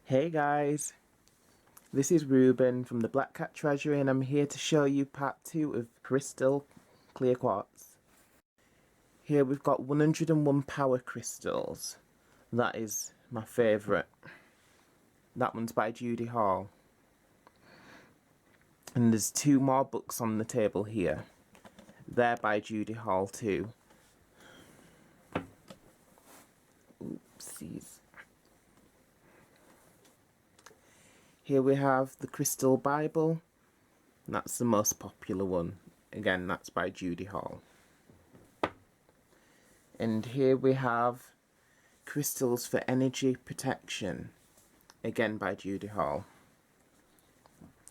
Hey guys, this is Ruben from the Black Cat Treasury and I'm here to show you part 2 of crystal clear quartz. Here we've got 101 power crystals. That is my favourite. That one's by Judy Hall. And there's 2 more books on the table here. They're by Judy Hall too. Oopsies. Here we have the Crystal Bible. That's the most popular one. Again, that's by Judy Hall. And here we have Crystals for Energy Protection. Again by Judy Hall.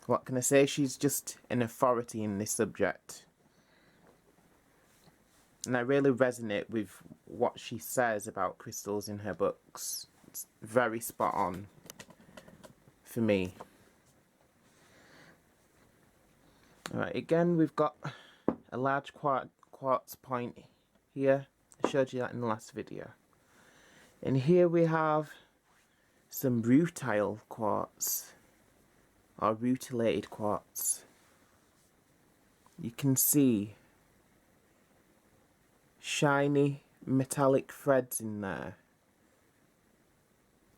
What can I say? She's just an authority in this subject. And I really resonate with what she says about crystals in her books. It's very spot on for me. Alright, again we've got a large quartz point here. I showed you that in the last video. And here we have some rutile quartz, or rutilated quartz. You can see shiny metallic threads in there.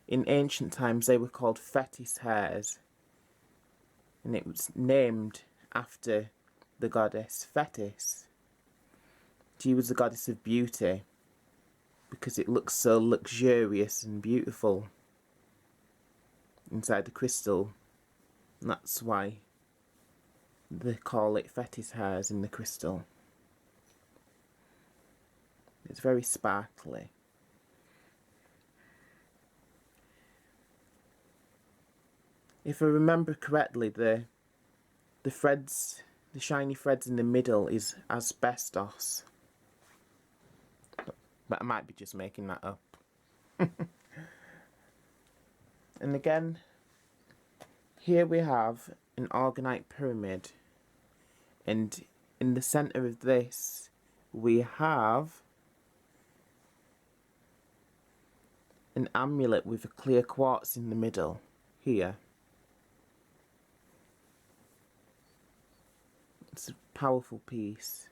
In ancient times they were called Thetis hairs, and it was named after the goddess Thetis. She was the goddess of beauty because it looks so luxurious and beautiful inside the crystal. And that's why they call it Thetis hairs in the crystal. It's very sparkly. If I remember correctly, the threads, the shiny threads in the middle is asbestos. But I might be just making that up. And again, here we have an organite pyramid. And in the centre of this, we have an amulet with a clear quartz in the middle, here. It's a powerful piece.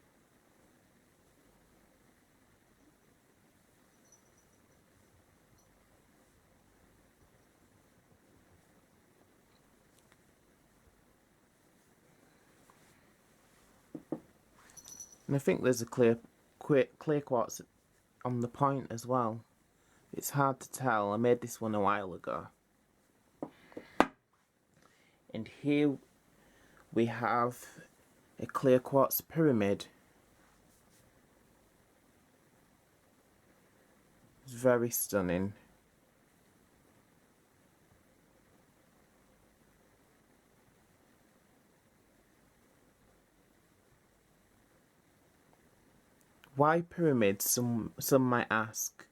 And I think there's a clear quartz on the point as well. It's hard to tell. I made this one a while ago. And here we have a clear quartz pyramid. It's very stunning. Why pyramids? Some might ask.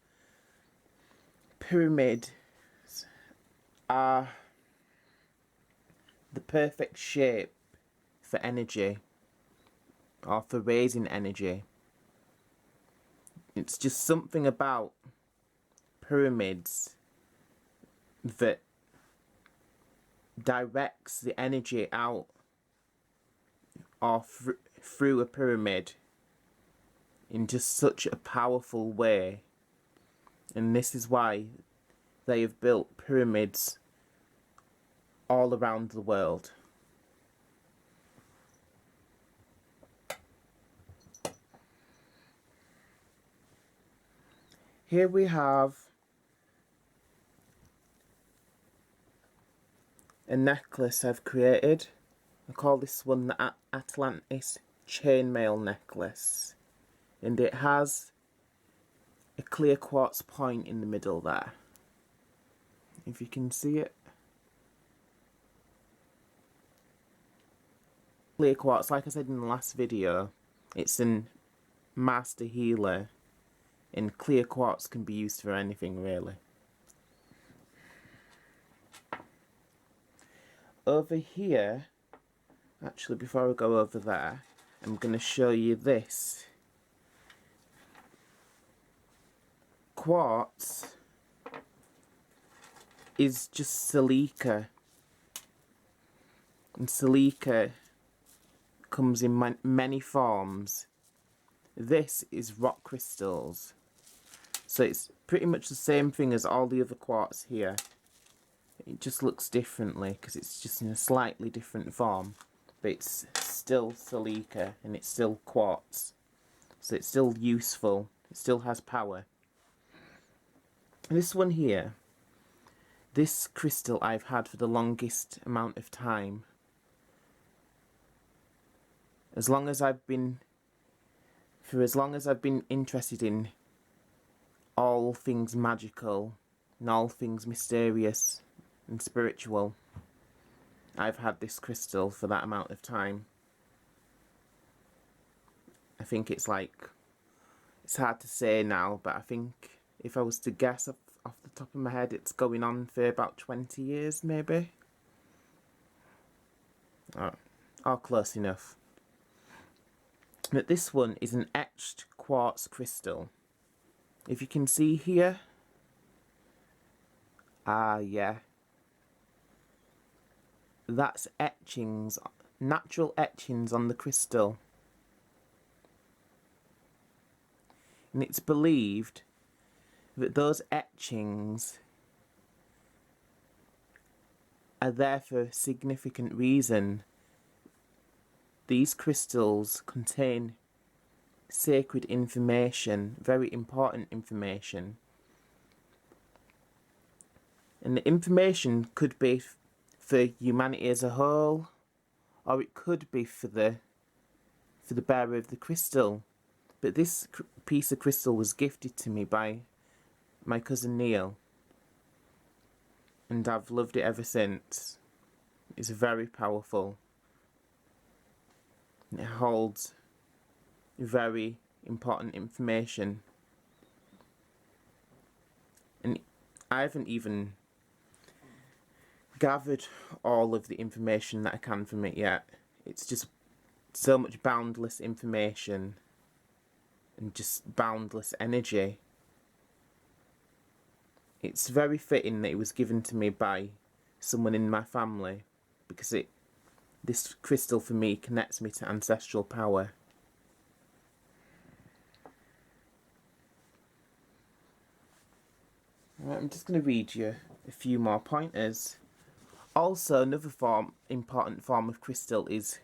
Pyramids are the perfect shape for energy, or for raising energy. It's just something about pyramids that directs the energy out or through a pyramid in just such a powerful way. And this is why they have built pyramids all around the world. Here we have a necklace I've created. I call this one the Atlantis chainmail necklace. And it has a clear quartz point in the middle there. If you can see it. Clear quartz, like I said in the last video, it's a master healer. And clear quartz can be used for anything, really. Over here, actually before I go over there, I'm going to show you this. Quartz is just silica. And silica comes in many forms. This is rock crystals. So it's pretty much the same thing as all the other quartz here. It just looks differently because it's just in a slightly different form. But it's still silica and it's still quartz. So it's still useful. It still has power. This one here, this crystal I've had for the longest amount of time. For as long as I've been interested in all things magical and all things mysterious and spiritual, I've had this crystal for that amount of time. I think it's like, it's hard to say now, but I think if I was to guess off the top of my head, it's going on for about 20 years maybe. Or close enough. But this one is an etched quartz crystal. If you can see here, yeah, that's etchings, natural etchings on the crystal. And it's believed that those etchings are there for a significant reason. These crystals contain sacred information, very important information. And the information could be for humanity as a whole, or it could be for the bearer of the crystal. But this piece of crystal was gifted to me by my cousin Neil, and I've loved it ever since. It's very powerful. It holds very important information. And I haven't even gathered all of the information that I can from it yet. It's just so much boundless information and just boundless energy. It's very fitting that it was given to me by someone in my family, because this crystal for me connects me to ancestral power. Right, I'm just going to read you a few more pointers. Also, another important form of crystal is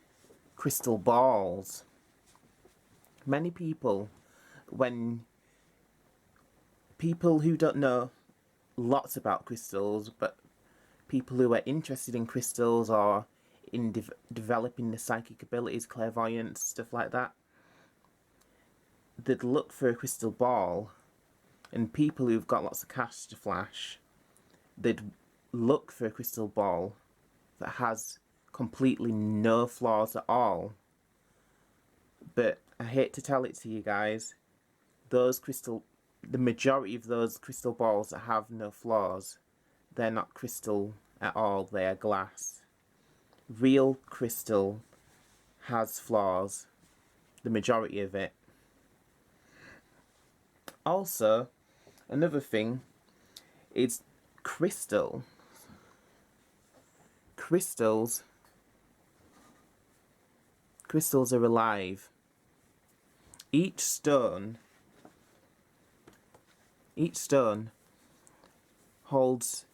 crystal balls. Many people who don't know lots about crystals, but people who are interested in crystals or in developing the psychic abilities, clairvoyance, stuff like that, they'd look for a crystal ball. And people who've got lots of cash to flash, they'd look for a crystal ball that has completely no flaws at all. But I hate to tell it to you guys, the majority of those crystal balls that have no flaws, they're not crystal at all, they are glass. Real crystal has flaws, the majority of it. Also, another thing is crystals. Crystals are alive. Each stone holds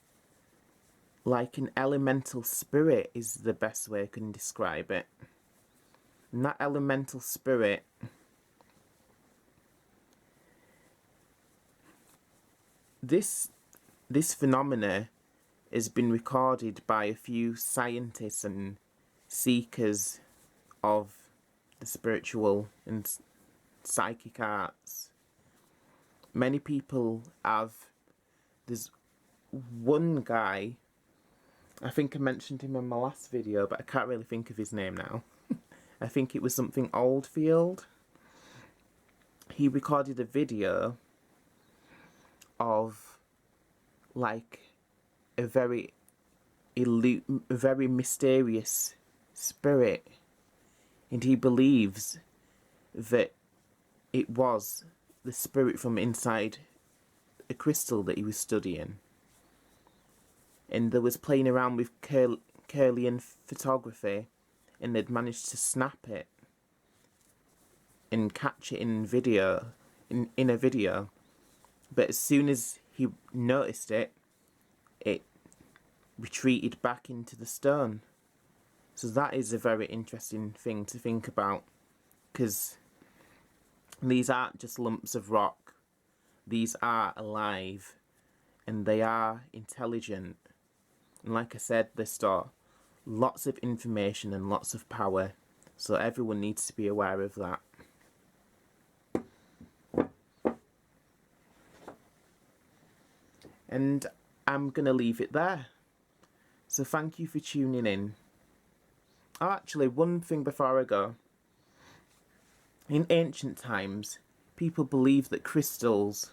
like an elemental spirit, is the best way I can describe it. And that elemental spirit this phenomena has been recorded by a few scientists and seekers of the spiritual and psychic arts. Many people have. There's one guy, I think I mentioned him in my last video, but I can't really think of his name now. I think it was something Oldfield. He recorded a video of like a very mysterious spirit, and he believes that it was the spirit from inside a crystal that he was studying. and they was playing around with Kirlian photography, and they'd managed to snap it and catch it in a video. But as soon as he noticed it, it retreated back into the stone. So that is a very interesting thing to think about, because these aren't just lumps of rock. These are alive, and they are intelligent. And like I said, they store lots of information and lots of power. So everyone needs to be aware of that. And I'm going to leave it there. So thank you for tuning in. Oh, actually, one thing before I go. In ancient times, people believed that crystals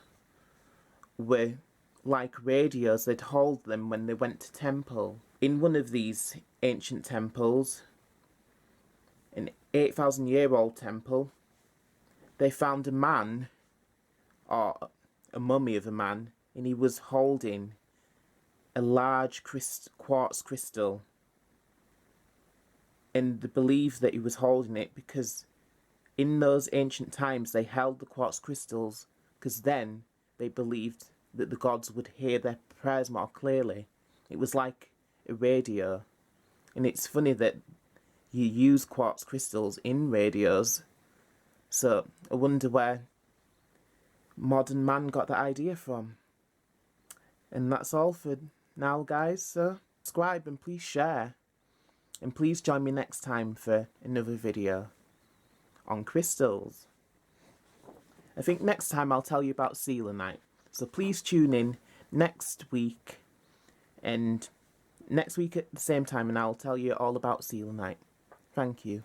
were like radios. They'd hold them when they went to temple. In one of these ancient temples, an 8,000-year-old temple, they found a man, or a mummy of a man, and he was holding a large quartz crystal. And they believe that he was holding it because in those ancient times they held the quartz crystals because then they believed that the gods would hear their prayers more clearly. It was like a radio. And it's funny that you use quartz crystals in radios. So I wonder where modern man got the idea from. And that's all for now, guys. So subscribe and please share. And please join me next time for another video on crystals. I think next time I'll tell you about selenite. So please tune in next week. And next week at the same time, and I'll tell you all about selenite. Thank you.